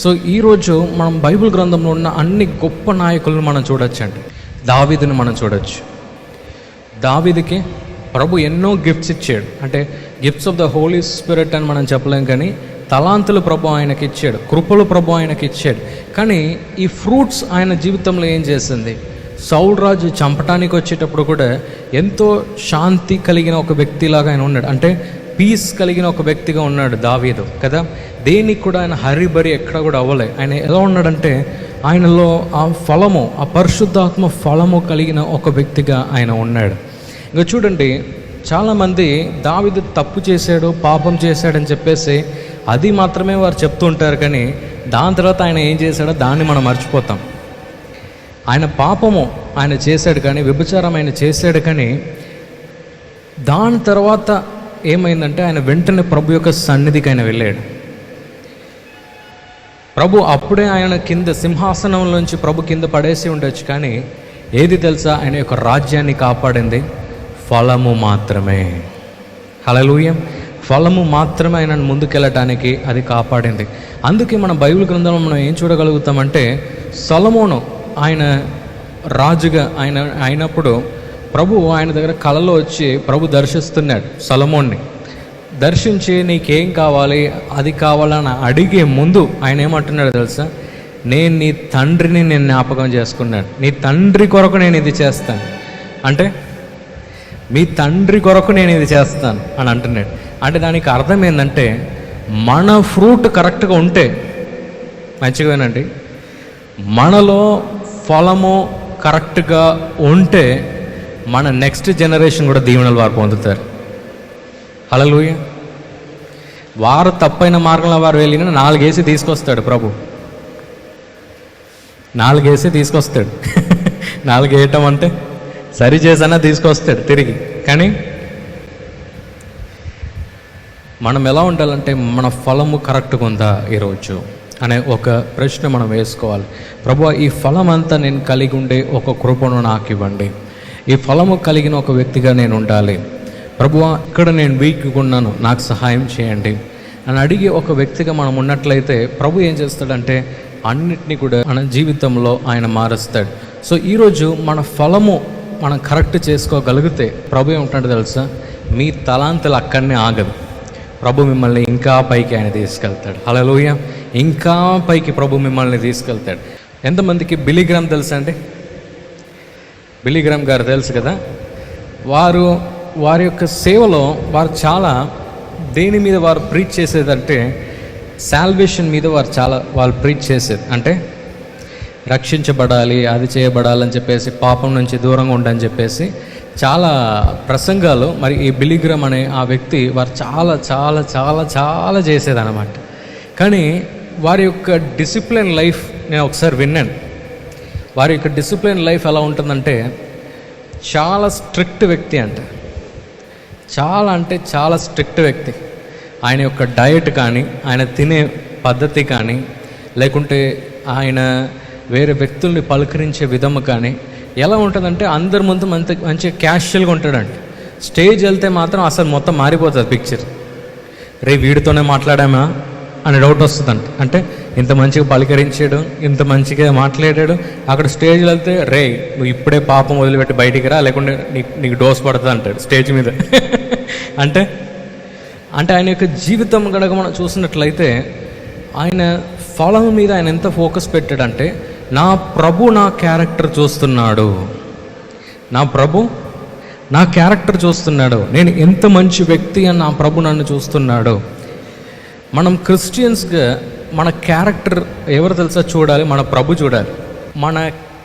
So ఈరోజు మనం Bible గ్రంథంలో ఉన్న అన్ని గొప్ప నాయకులను మనం చూడొచ్చండి. దావీదుని మనం చూడొచ్చు. దావీదుకి ప్రభు ఎన్నో గిఫ్ట్స్ ఇచ్చాడు. అంటే gifts of the Holy Spirit అని మనం చెప్పలేం, కానీ తలాంతులు ప్రభు ఆయనకి ఇచ్చాడు, కృపలు ప్రభు ఆయనకి ఇచ్చాడు. కానీ ఈ ఫ్రూట్స్ ఆయన జీవితంలో ఏం చేసింది? సౌలు రాజు చంపటానికి వచ్చేటప్పుడు కూడా ఎంతో శాంతి కలిగిన ఒక వ్యక్తిలాగా ఆయన ఉన్నాడు. అంటే పీస్ కలిగిన ఒక వ్యక్తిగా ఉన్నాడు దావీదు కదా. దేనికి కూడా ఆయన హరిబరి ఎక్కడ కూడా అవ్వలే. ఆయన ఎలా ఉన్నాడంటే ఆయనలో ఆ ఫలము, ఆ పరిశుద్ధాత్మ ఫలము కలిగిన ఒక వ్యక్తిగా ఆయన ఉన్నాడు. ఇంకా చూడండి, చాలామంది దావీదు తప్పు చేశాడు, పాపం చేశాడని చెప్పేసి అది మాత్రమే వారు చెప్తూ ఉంటారు. కానీ దాని తర్వాత ఆయన ఏం చేశాడో దాన్ని మనం మర్చిపోతాం. ఆయన పాపము ఆయన చేశాడు, కానీ వ్యభిచారం ఆయన చేశాడు. కానీ దాని తర్వాత ఏమైందంటే ఆయన వెంటనే ప్రభు యొక్క సన్నిధికి ఆయన వెళ్ళాడు. ప్రభు అప్పుడే ఆయన కింద సింహాసనంలోంచి ప్రభు కింద పడేసి ఉండొచ్చు, కానీ ఏది తెలుసా? ఆయన యొక్క రాజ్యాన్ని కాపాడింది ఫలము మాత్రమే. హల్లెలూయా. ఫలము మాత్రమే ఆయనను ముందుకెళ్ళటానికి అది కాపాడింది. అందుకే మన బైబిల్ గ్రంథంలో మనం ఏం చూడగలుగుతామంటే, సొలొమోను ఆయన రాజుగా ఆయన అయినప్పుడు ప్రభు ఆయన దగ్గర కలలో వచ్చి ప్రభు దర్శిస్తున్నాడు. సొలొమోన్ని దర్శించి నీకేం కావాలి, అది కావాలని అడిగే ముందు ఆయన ఏమంటున్నాడు తెలుసా? నేను నీ తండ్రిని నేను జ్ఞాపకం చేసుకున్నాను, నీ తండ్రి కొరకు నేను ఇది చేస్తాను. అంటే మీ తండ్రి కొరకు నేను ఇది చేస్తాను అని అంటున్నాడు. అంటే దానికి అర్థం ఏంటంటే, మన ఫ్రూట్ కరెక్ట్గా ఉంటే మంచిగానండి, మనలో ఫలము కరెక్ట్గా ఉంటే మన నెక్స్ట్ జనరేషన్ కూడా దీవెనలు వారు పొందుతారు. హల్లెలూయా. వారు తప్పైన మార్గంలో వారు వెళ్ళిన 4 వేసి తీసుకొస్తాడు ప్రభు. 4 వేసి తీసుకొస్తాడు. 4 వేయటం అంటే సరి చేసన్నా తీసుకొస్తాడు తిరిగి. కానీ మనం ఎలా ఉండాలంటే, మన ఫలము కరెక్ట్గా ఉందా ఈరోజు అనే ఒక ప్రశ్న మనం వేసుకోవాలి. ప్రభువా, ఈ ఫలం అంతా నేను కలిగి ఉండే ఒక కృపను నాకు ఇవ్వండి. ఈ ఫలము కలిగిన ఒక వ్యక్తిగా నేను ఉండాలి. ప్రభువా, ఇక్కడ నేను వీక్గా ఉన్నాను, నాకు సహాయం చేయండి అని అడిగే ఒక వ్యక్తిగా మనం ఉన్నట్లయితే ప్రభు ఏం చేస్తాడంటే అన్నిటినీ కూడా మన జీవితంలో ఆయన మారుస్తాడు. సో ఈరోజు మన ఫలము మనం కరెక్ట్ చేసుకోగలిగితే ప్రభు ఏమంటాడు తెలుసా? మీ తలాంతులు అక్కడనే ఆగదు. ప్రభు మిమ్మల్ని ఇంకా పైకి ఆయన తీసుకెళ్తాడు. హల్లెలూయా. ఇంకా పైకి ప్రభు మిమ్మల్ని తీసుకెళ్తాడు. ఎంతమందికి బిల్లీ గ్రామ్ తెలుసా అండి? బిల్లీ గ్రామ్ గారు తెలుసు కదా. వారి యొక్క సేవలో వారు చాలా దేని మీద వారు ప్రీచ్ చేసేదంటే, సాల్వేషన్ మీద వాళ్ళు ప్రీచ్ చేసేది. అంటే రక్షించబడాలి, అది చేయబడాలని చెప్పేసి, పాపం నుంచి దూరంగా ఉండని చెప్పేసి చాలా ప్రసంగాలు. మరి ఈ బిల్లీ గ్రామ్ అనే ఆ వ్యక్తి వారు చాలా చాలా చాలా చాలా చేసేదన్నమాట. కానీ వారి యొక్క డిసిప్లిన్ లైఫ్ నేను ఒకసారి విన్నాను. వారి యొక్క డిసిప్లిన్ లైఫ్ ఎలా ఉంటుందంటే, చాలా స్ట్రిక్ట్ వ్యక్తి అంట. చాలా అంటే చాలా స్ట్రిక్ట్ వ్యక్తి. ఆయన యొక్క డయట్ కానీ, ఆయన తినే పద్ధతి కానీ, లేకుంటే ఆయన వేరే వ్యక్తుల్ని పలకరించే విధము కానీ ఎలా ఉంటుందంటే, అందరి ముందు మంచి క్యాషువల్గా ఉంటాడండి. స్టేజ్ వెళ్తే మాత్రం అసలు మొత్తం మారిపోతుంది పిక్చర్. రే వీడితోనే మాట్లాడామా అని డౌట్ వస్తుందంట. అంటే ఇంత మంచిగా పలకరించాడు, ఇంత మంచిగా మాట్లాడాడు, అక్కడ స్టేజ్లో వెళ్తే రే నువ్వు ఇప్పుడే పాపం వదిలిపెట్టి బయటికి రా, లేకుంటే నీకు డోస్ పడుతుంది అంటాడు స్టేజ్ మీద. అంటే ఆయన యొక్క జీవితం కనుక మనం చూసినట్లయితే, ఆయన ఫలం మీద ఆయన ఎంత ఫోకస్ పెట్టాడంటే, నా ప్రభు నా క్యారెక్టర్ చూస్తున్నాడు, నా ప్రభు నా క్యారెక్టర్ చూస్తున్నాడు, నేను ఎంత మంచి వ్యక్తి అని నా ప్రభు నన్ను చూస్తున్నాడు. మనం క్రిస్టియన్స్గా మన క్యారెక్టర్ ఎవరు తెలుసా చూడాలి? మన ప్రభు చూడాలి. మన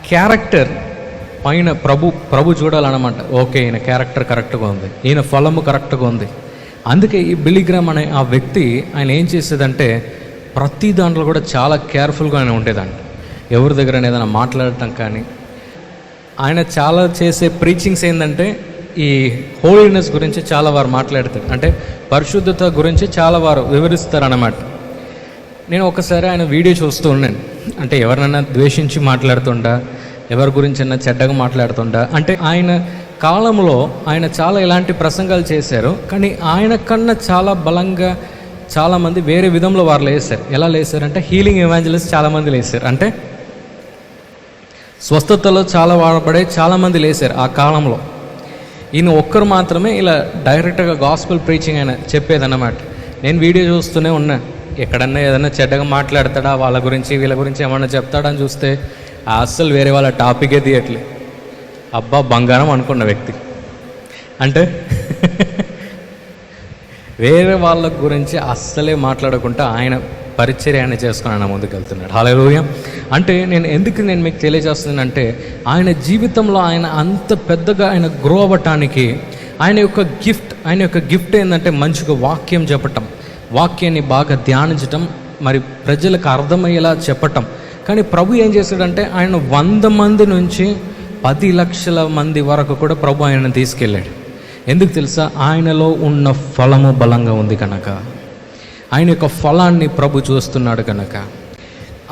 క్యారెక్టర్ పైన ప్రభు చూడాలన్నమాట. ఓకే, ఈయన క్యారెక్టర్ కరెక్ట్గా ఉంది, ఈయన ఫలము కరెక్ట్గా ఉంది. అందుకే ఈ బిల్లీ గ్రామ్ అనే ఆ వ్యక్తి ఆయన ఏం చేసేదంటే, ప్రతి దాంట్లో కూడా చాలా కేర్ఫుల్గా ఆయన ఉండేదంట. ఎవరి దగ్గర ఏదైనా మాట్లాడటం కానీ, ఆయన చాలా చేసే ప్రీచింగ్స్ ఏంటంటే ఈ హోలీనెస్ గురించి చాలా వారు మాట్లాడతారు. అంటే పరిశుద్ధత గురించి చాలా వారు వివరిస్తారు అన్నమాట. నేను ఒకసారి ఆయన వీడియో చూస్తూ ఉన్నాను. అంటే ఎవరినైనా ద్వేషించి మాట్లాడుతుండా, ఎవరి గురించైనా చెడ్డగా మాట్లాడుతుండా, అంటే ఆయన కాలంలో ఆయన చాలా ఇలాంటి ప్రసంగాలు చేశారు. కానీ ఆయన కన్నా చాలా బలంగా చాలామంది వేరే విధంలో వారు లేసారు. ఎలా లేసారంటే హీలింగ్ ఎవాంజలిస్ట్ చాలామంది లేసారు, అంటే స్వస్థతలో చాలా వాడబడే చాలామంది లేసారు ఆ కాలంలో. ఈయన ఒక్కరు మాత్రమే ఇలా డైరెక్ట్గా గాస్పెల్ ప్రీచింగ్ అయినా చెప్పేదన్నమాట. నేను వీడియో చూస్తూనే ఉన్నా, ఎక్కడన్నా ఏదైనా చెడ్డగా మాట్లాడతాడా, వాళ్ళ గురించి వీళ్ళ గురించి ఏమన్నా చెప్తాడని చూస్తే అస్సలు వేరే వాళ్ళ టాపికే తీయట్లే. అబ్బా బంగారం అనుకున్న వ్యక్తి, అంటే వేరే వాళ్ళ గురించి అస్సలే మాట్లాడకుండా ఆయన పరిచర్య ఆయన చేసుకుని ఆయన ముందుకు వెళ్తున్నాడు. హల్లెలూయా. అంటే నేను మీకు తెలియజేస్తున్నానంటే ఆయన జీవితంలో ఆయన అంత పెద్దగా ఆయన గ్రో అవ్వటానికి ఆయన యొక్క గిఫ్ట్ ఏంటంటే మంచిగా వాక్యం చెప్పటం, వాక్యాన్ని బాగా ధ్యానించటం, మరి ప్రజలకు అర్థమయ్యేలా చెప్పటం. కానీ ప్రభు ఏం చేశాడంటే ఆయన 100 మంది నుంచి 10 లక్షల మంది వరకు కూడా ప్రభు ఆయనను తీసుకెళ్ళాడు. ఎందుకు తెలుసా? ఆయనలో ఉన్న ఫలము బలంగా ఉంది కనుక, ఆయన యొక్క ఫలాన్ని ప్రభు చూస్తున్నాడు కనుక.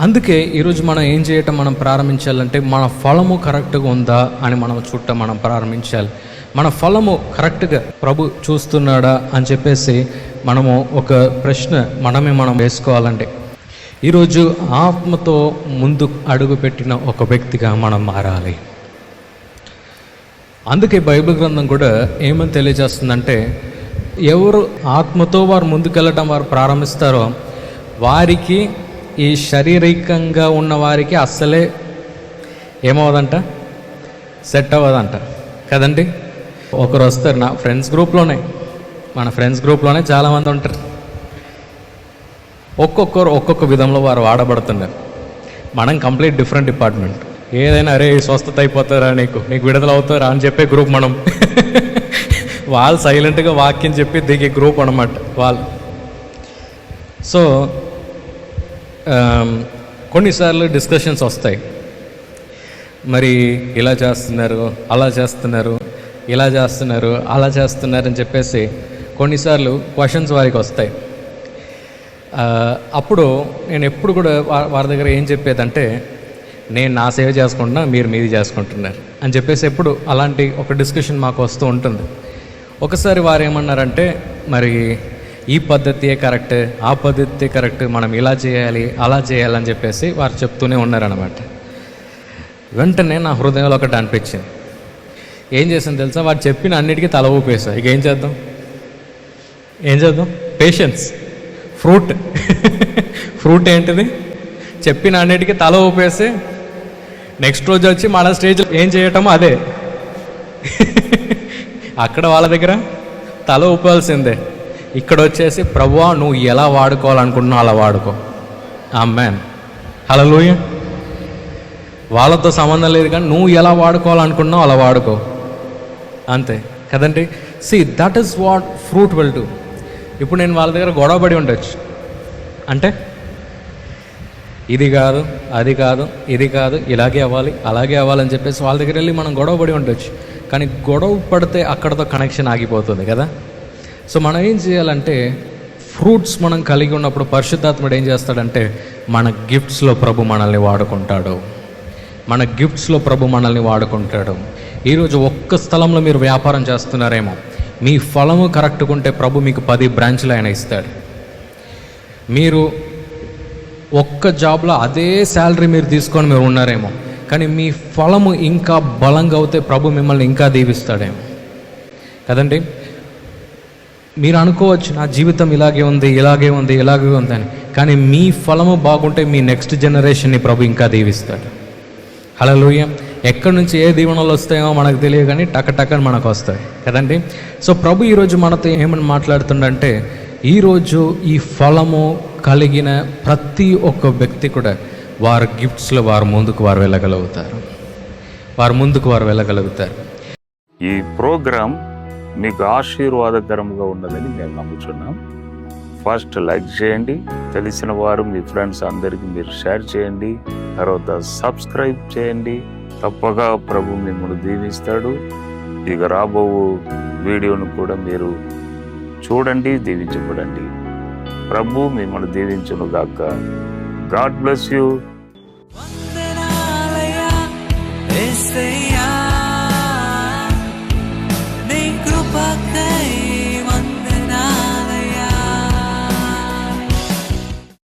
అందుకే ఈరోజు మనం ఏం చేయటం మనం ప్రారంభించాలంటే మన ఫలము కరెక్ట్గా ఉందా అని మనం చూడటం మనం ప్రారంభించాలి. మన ఫలము కరెక్ట్గా ప్రభు చూస్తున్నాడా అని చెప్పేసి మనము ఒక ప్రశ్న మనం వేసుకోవాలంటే, ఈరోజు ఆత్మతో ముందు అడుగుపెట్టిన ఒక వ్యక్తిగా మనం మారాలి. అందుకే బైబిల్ గ్రంథం కూడా ఏమని తెలియజేస్తుందంటే, ఎవరు ఆత్మతో వారు ముందుకెళ్ళటం వారు ప్రారంభిస్తారో వారికి ఈ శారీరకంగా ఉన్న వారికి అస్సలే ఏమవదంట, సెట్ అవ్వదంట కదండి. ఒకరు వస్తారు నా మన ఫ్రెండ్స్ గ్రూప్లోనే చాలామంది ఉంటారు. ఒక్కొక్కరు ఒక్కొక్క విధంలో వారు వాడబడుతున్నారు. మనం కంప్లీట్ డిఫరెంట్ డిపార్ట్మెంట్. ఏదైనా అరే స్వస్థత అయిపోతారా, నీకు విడుదల అవుతారా అని చెప్పే గ్రూప్ మనం. వాళ్ళు సైలెంట్గా వాక్యం చెప్పి దిగే గ్రూప్ అన్నమాట వాళ్ళు. సో కొన్నిసార్లు డిస్కషన్స్ వస్తాయి, మరి ఇలా చేస్తున్నారు, అలా చేస్తున్నారు, ఇలా చేస్తున్నారు, అలా చేస్తున్నారు అని చెప్పేసి కొన్నిసార్లు క్వశ్చన్స్ వారికి వస్తాయి. అప్పుడు నేను ఎప్పుడు కూడా వారి దగ్గర ఏం చెప్పేదంటే, నేను నా సేవ చేసుకుంటున్నా, మీరు మీది చేసుకుంటున్నారు అని చెప్పేసి ఎప్పుడు అలాంటి ఒక డిస్కషన్ మాకు వస్తూ ఉంటుంది. ఒకసారి వారు ఏమన్నారంటే, మరి ఈ పద్ధతియే కరెక్ట్, ఆ పద్ధతి కరెక్ట్, మనం ఇలా చేయాలి అలా చేయాలని చెప్పేసి వారు చెప్తూనే ఉన్నారనమాట. వెంటనే నా హృదయంలో ఒకటి అనిపించింది. ఏం చేసాను తెలుసా? వారు చెప్పిన అన్నిటికీ తల ఊపేసా. ఇక ఏం చేద్దాం పేషెన్స్. ఫ్రూట్ ఏంటిది? చెప్పిన అన్నిటికీ తల ఊపేసి నెక్స్ట్ రోజు వచ్చి మన స్టేజ్లో ఏం చేయటమో అదే. అక్కడ వాళ్ళ దగ్గర తల ఊపాల్సిందే, ఇక్కడ వచ్చేసి ప్రభువా నువ్వు ఎలా వాడుకోవాలనుకుంటున్నావు అలా వాడుకో. ఆమేన్. హల్లెలూయా. వాళ్ళతో సంబంధం లేదు, కానీ నువ్వు ఎలా వాడుకోవాలనుకుంటున్నావు అలా వాడుకో, అంతే కదండి. That is what fruit will do. ఇప్పుడు నేను వాళ్ళ దగ్గర గొడవపడి ఉండొచ్చు, అంటే ఇది కాదు, అది కాదు, ఇది కాదు, ఇలాగే అవ్వాలి, అలాగే అవ్వాలని చెప్పేసి వాళ్ళ దగ్గర వెళ్ళి మనం గొడవపడి ఉండొచ్చు. కానీ గొడవ పడితే అక్కడతో కనెక్షన్ ఆగిపోతుంది కదా. సో మనం ఏం చేయాలంటే, ఫ్రూట్స్ మనం కలిగి ఉన్నప్పుడు పరిశుద్ధాత్ముడు ఏం చేస్తాడంటే మన గిఫ్ట్స్లో ప్రభు మనల్ని వాడుకుంటాడు. ఈరోజు ఒక్క స్థలంలో మీరు వ్యాపారం చేస్తున్నారేమో, మీ ఫలము కరెక్ట్గా ఉంటే ప్రభు మీకు 10 బ్రాంచ్లు ఆయన ఇస్తాడు. మీరు ఒక్క జాబ్లో అదే శాలరీ మీరు తీసుకొని మీరు ఉన్నారేమో, కానీ మీ ఫలము ఇంకా బలంగా అవుతే ప్రభు మిమ్మల్ని ఇంకా దీవిస్తాడేమో కదండి. మీరు అనుకోవచ్చు నా జీవితం ఇలాగే ఉంది అని, కానీ మీ ఫలము బాగుంటే మీ నెక్స్ట్ జనరేషన్ని ప్రభు ఇంకా దీవిస్తాడు. హల్లెలూయా. ఎక్కడి నుంచి ఏ దీవెనలు వస్తాయో మనకు తెలియదు, కానీ టకటకని మనకు వస్తాయి కదండి. సో ప్రభు ఈరోజు మనతో ఏమని మాట్లాడుతుండంటే, ఈరోజు ఈ ఫలము కలిగిన ప్రతి ఒక్క వ్యక్తి కూడా వారి గిఫ్ట్స్లో వారు ముందుకు వెళ్ళగలుగుతారు. ఈ ప్రోగ్రాం మీకు ఆశీర్వాదకరంగా ఉన్నదని మేము నమ్ముతున్నాం. ఫస్ట్ లైక్ చేయండి, తెలిసిన వారు మీ ఫ్రెండ్స్ అందరికీ మీరు షేర్ చేయండి, తర్వాత సబ్స్క్రైబ్ చేయండి. తప్పగా ప్రభు మిమ్మల్ని దీవిస్తాడు. ఇక రాబో వీడియోను కూడా మీరు చూడండి, దీవించబడండి. ప్రభు మిమ్మల్ని దీవించును గాక. God bless you.